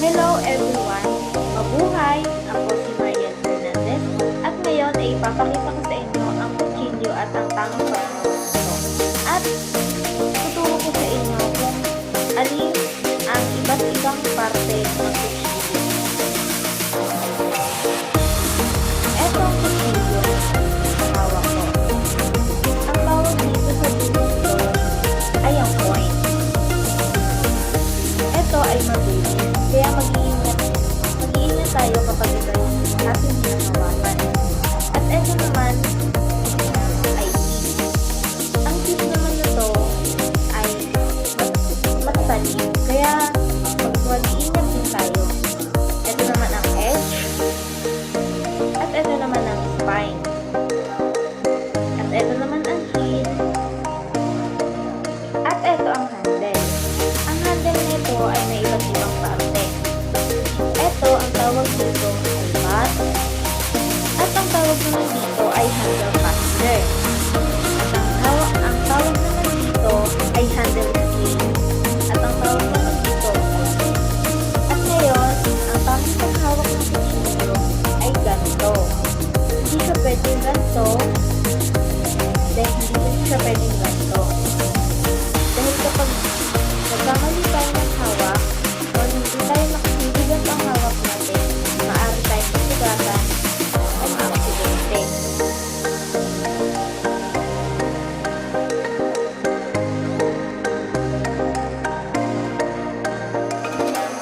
Hello everyone! Mabuhay! Ako si Marian Fernandez at ngayon ay ipapakita ko sa inyo ang kutsilyo at ang tamang paggawa nito. At tuturo ko sa inyo kung alin ang iba't ibang parte ng kutsilyo. Ito ang kutsilyo na hawak ko. Ang tawag dito sa dulo nito ay ang point. Ito ay mabilis. Kaya mag-iingat tayo kapag ito yung ating hinahawakan. At ito naman ay tip. Ang tip naman nito ay matalim. Kaya mag-iingat din tayo. Ito naman ang edge. At ito naman ang spine. At ito naman ang heel. At ito ang handle. Ang handle nito ay may iba't ibang parte. Ito, ang tawag dito ay mat. At ang tawag naman dito ay handle fastener. At ang tawag naman dito ay handle scale. At ang tawag naman dito ay tip. At ngayon, ang tamang paghawak ng kutsilyo ay ganito. Hindi siya pwedeng ganito. Dahil hindi siya pwedeng ganito. Dahil kapag nagkamali tayo ng hawak, o hindi ganito ang hawak natin, maaari tayong masugatan o maaksidente.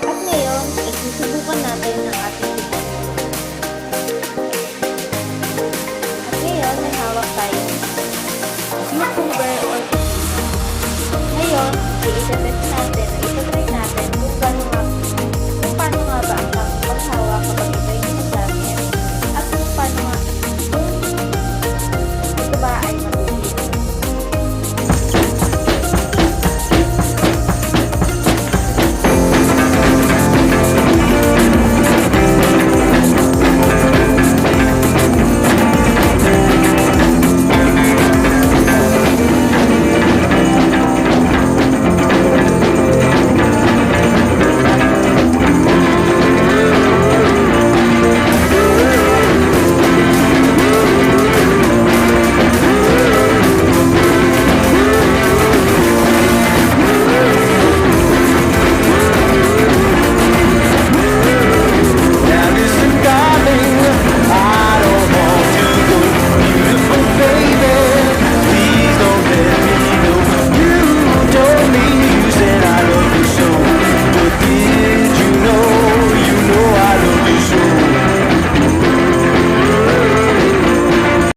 At ngayon, isusubukan natin ang ating kutsilyo. At ngayon, may hawak tayong cucumber or pepino. Ngayon, i-test natin